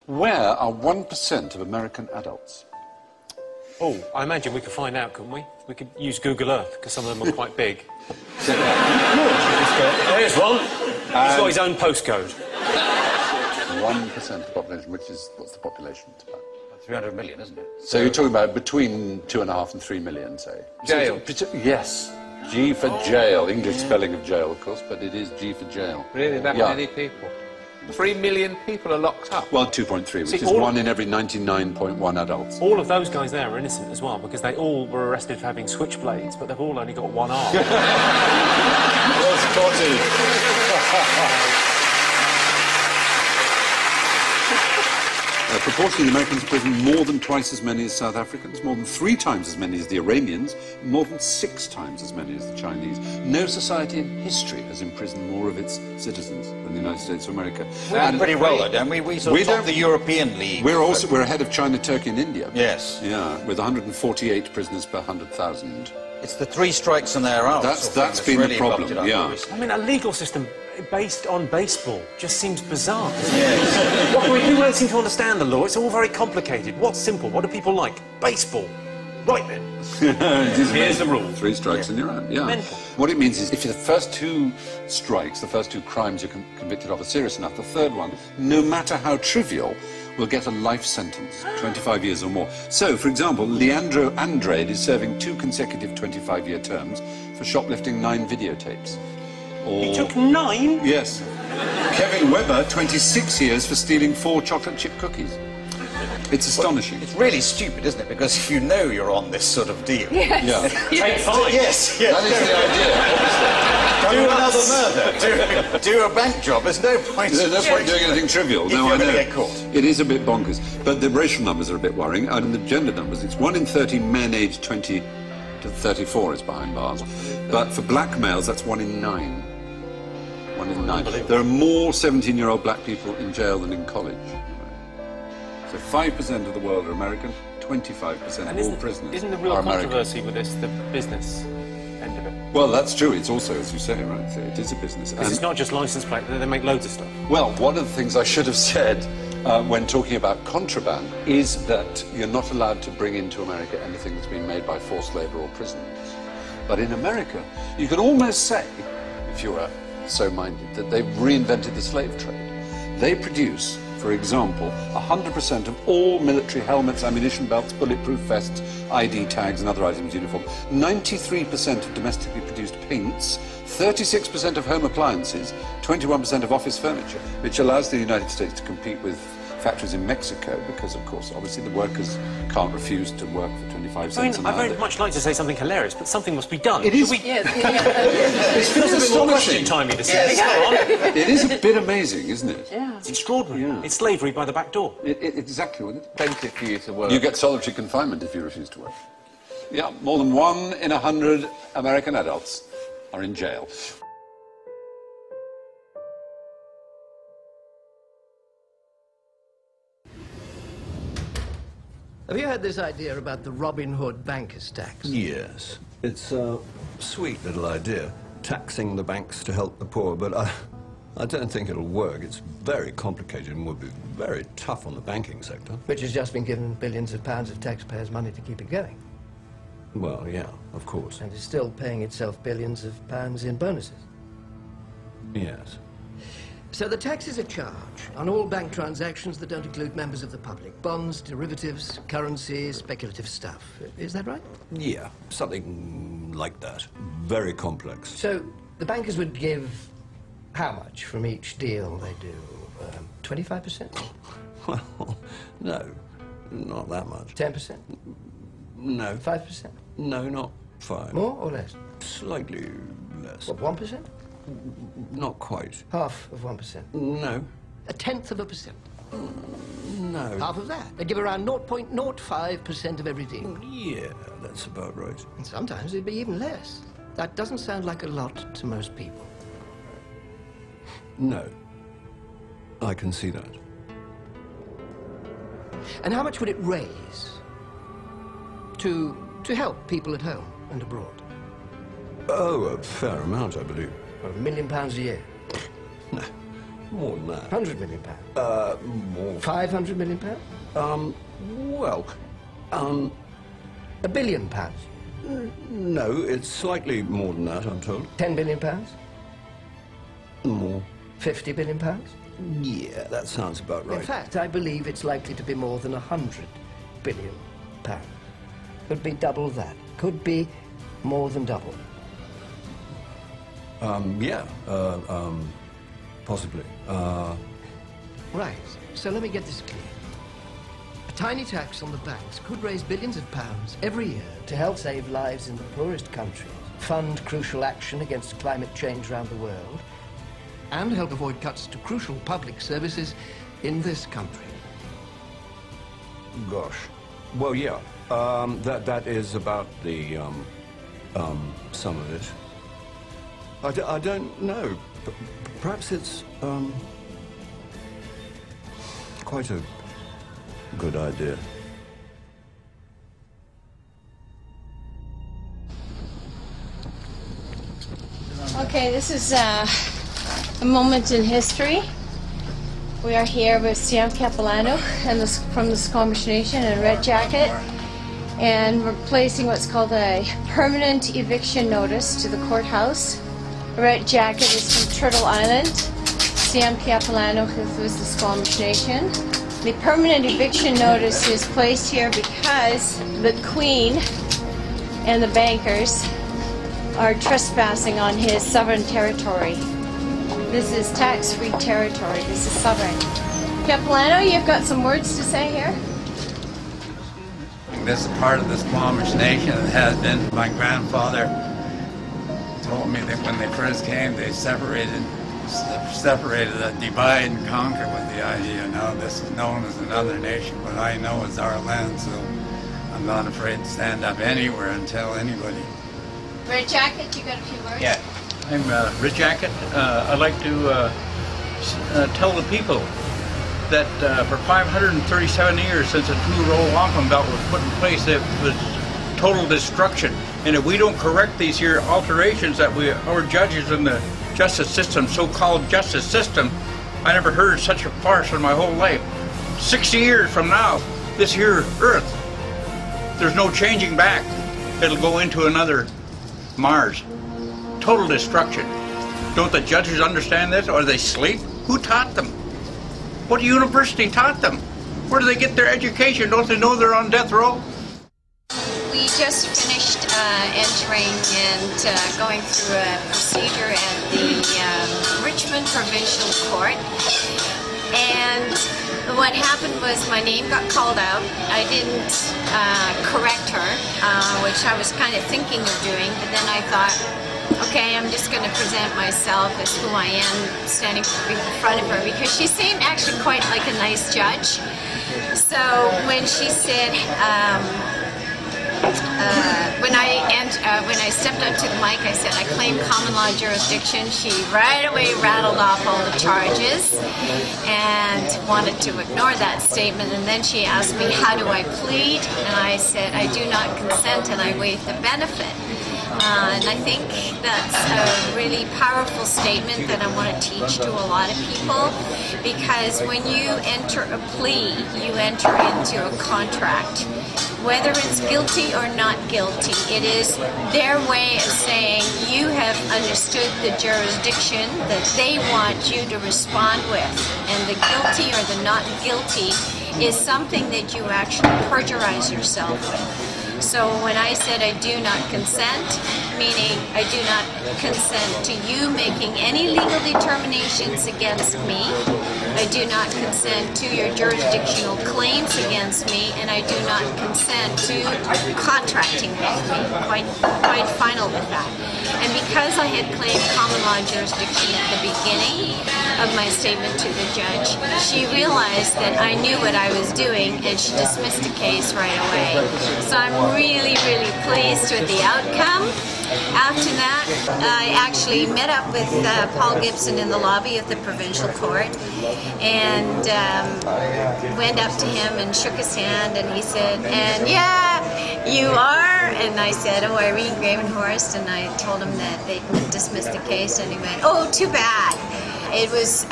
Where are 1% of American adults? Oh, I imagine we could find out, couldn't we? We could use Google Earth, because some of them are quite big. There's one. He's got his own postcode. 1% of the population, which is, what's the population? It's about 300 million, isn't it? So you're talking about between 2.5 and 3 million, say? Jail. Yes. G for jail. English spelling of jail, of course, but it is G for jail. Really, that many people? 3 million people are locked up? Well, 2.3, which is 1 in every 99.1 adults. All of those guys there are innocent as well, because they all were arrested for having switchblades, but they've all only got one arm. Well spotted. Proportionally, the Americans prison more than twice as many as South Africans, more than 3 times as many as the Iranians, more than 6 times as many as the Chinese. No society in history has imprisoned more of its citizens than the United States of America. We're doing pretty well, though, don't we? We sort of top the European League. We're ahead of China, Turkey and India. Yes. Yeah, with 148 prisoners per 100,000. It's the 3 strikes and they're out. That's been really the problem, yeah. I mean, a legal system based on baseball just seems bizarre. Yes. People don't seem to understand the law. It's all very complicated. What's simple? What do people like? Baseball. Right then. Here's the rule. 3 strikes and you're out, yeah. Mental. What it means is if the first 2 strikes, the first 2 crimes you're convicted of are serious enough, the third one, no matter how trivial, will get a life sentence, 25 years or more. So, for example, Leandro Andrade is serving 2 consecutive 25-year terms for shoplifting 9 videotapes. Or... He took 9? Yes. Kevin Webber, 26 years for stealing 4 chocolate chip cookies. It's astonishing. Well, it's really stupid, isn't it? Because if you know you're on this sort of deal... Yes. Yeah. Take 5. Yes, That is do another murder. Do a bank job. There's no point. There's no point doing anything trivial. No, I know. Get caught. It is a bit bonkers. But the racial numbers are a bit worrying. And the gender numbers, it's 1 in 30 men aged 20 to 34 is behind bars. But for black males, that's 1 in 9. 1 in 9. There are more 17-year-old black people in jail than in college. So 5% of the world are American, 25% of all prisoners Isn't the real are American. controversy with this the business end of it? Well, that's true. It's also, as you say, right, so it is a business. Because it's not just license plate, they make loads of stuff. Well, one of the things I should have said when talking about contraband is that you're not allowed to bring into America anything that's been made by forced labour or prisoners. But in America, you could almost say, if you were so minded, that they've reinvented the slave trade. They produce, for example, 100% of all military helmets, ammunition belts, bulletproof vests, ID tags and other items uniform, 93% of domestically produced paints, 36% of home appliances, 21% of office furniture, which allows the United States to compete with factories in Mexico because, of course, obviously the workers can't refuse to work for 25 cents an hour. I very much like to say something hilarious, but something must be done. It is. It feels a bit more question-timey this evening. It is a bit amazing, isn't it? Yeah. It's extraordinary. Yeah. It's slavery by the back door. Exactly, wasn't it? Plenty for you to work. You get solitary confinement if you refuse to work. Yeah, more than 1 in 100 American adults are in jail. Have you heard this idea about the Robin Hood bankers' tax? Yes. It's a sweet little idea, taxing the banks to help the poor, but I don't think it'll work. It's very complicated and would be very tough on the banking sector. Which has just been given billions of pounds of taxpayers' money to keep it going. Well, yeah, of course. And is still paying itself billions of pounds in bonuses. Yes. So the tax is a charge on all bank transactions that don't include members of the public. Bonds, derivatives, currency, speculative stuff. Is that right? Yeah, something like that. Very complex. So the bankers would give how much from each deal they do? 25%? Well, no, not that much. 10%? No. 5%? No, not 5. More or less? Slightly less. What, 1%? Not quite. Half of 1%? No. 1/10%? No. Half of that? They give around 0.05% of every deal. Yeah, that's about right. And sometimes it'd be even less. That doesn't sound like a lot to most people. No. I can see that. And how much would it raise to help people at home and abroad? Oh, a fair amount, I believe. £1 million a year. No, More than that. 100 million pounds? More. 500 million pounds? Well, £1 billion? no, it's slightly more than that, I'm told. £10 billion? More. £50 billion? Yeah, that sounds about right. In fact, I believe it's likely to be more than £100 billion. Could be double that. Could be more than double. Yeah, possibly. Right, so let me get this clear. A tiny tax on the banks could raise billions of pounds every year to help save lives in the poorest countries, fund crucial action against climate change around the world, and help avoid cuts to crucial public services in this country. Gosh. Well, yeah. That is about the, some of it. I don't know. Perhaps it's, quite a good idea. Okay, this is a moment in history. We are here with Sam Capilano and from the Squamish Nation in a red jacket, and we're placing what's called a permanent eviction notice to the courthouse. The red jacket is from Turtle Island. Sam Capilano is the Squamish Nation. The permanent eviction notice is placed here because the Queen and the bankers are trespassing on his sovereign territory. This is tax-free territory. This is sovereign. Capilano, you've got some words to say here? This is part of the Squamish Nation. It has been. My grandfather told me that when they first came, they separated, divide and conquer with the idea. Now this is known as another nation, but I know it's our land, so I'm not afraid to stand up anywhere and tell anybody. Red Jacket, you got a few words? Yeah, I'm Red Jacket. I'd like to tell the people that for 537 years since the two-row wampum belt was put in place, it was total destruction. And if we don't correct these here alterations that our judges in the justice system, so-called justice system, I never heard such a farce in my whole life. 60 years from now, this here earth, there's no changing back. It'll go into another Mars. Total destruction. Don't the judges understand this? Or they sleep? Who taught them? What university taught them? Where do they get their education? Don't they know they're on death row? We just finished entering and going through a procedure at the Richmond Provincial Court. And what happened was my name got called out. I didn't correct her, which I was kind of thinking of doing, but then I thought, okay, I'm just going to present myself as who I am standing in front of her, because she seemed actually quite like a nice judge. So when she said, when I stepped up to the mic, I said I claim common law jurisdiction. She right away rattled off all the charges and wanted to ignore that statement. And then she asked me, how do I plead? And I said, I do not consent, and I waive the benefit. And I think that's a really powerful statement that I want to teach to a lot of people, because when you enter a plea, you enter into a contract. Whether it's guilty or not guilty, it is their way of saying you have understood the jurisdiction that they want you to respond with. And the guilty or the not guilty is something that you actually perjurize yourself with. So when I said I do not consent, meaning I do not consent to you making any legal determinations against me, I do not consent to your jurisdictional claims against me, and I do not consent to contracting with me. Quite final with that. And because I had claimed common law jurisdiction at the beginning of my statement to the judge, she realized that I knew what I was doing, and she dismissed the case right away. So I'm really, really pleased with the outcome. After that, I actually met up with Paul Gibson in the lobby of the provincial court, and went up to him and shook his hand, and he said, and yeah, you are? And I said, oh, Irene Gravenhorst, and I told him that they dismissed the case, and he went, oh, too bad. It was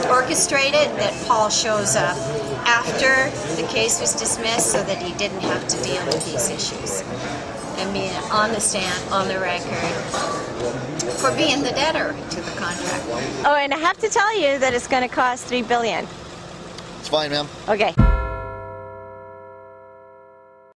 orchestrated that Paul shows up after the case was dismissed so that he didn't have to deal with these issues. And being on the stand, on the record, for being the debtor to the contract. Oh, and I have to tell you that it's going to cost $3 billion. It's fine, ma'am. Okay.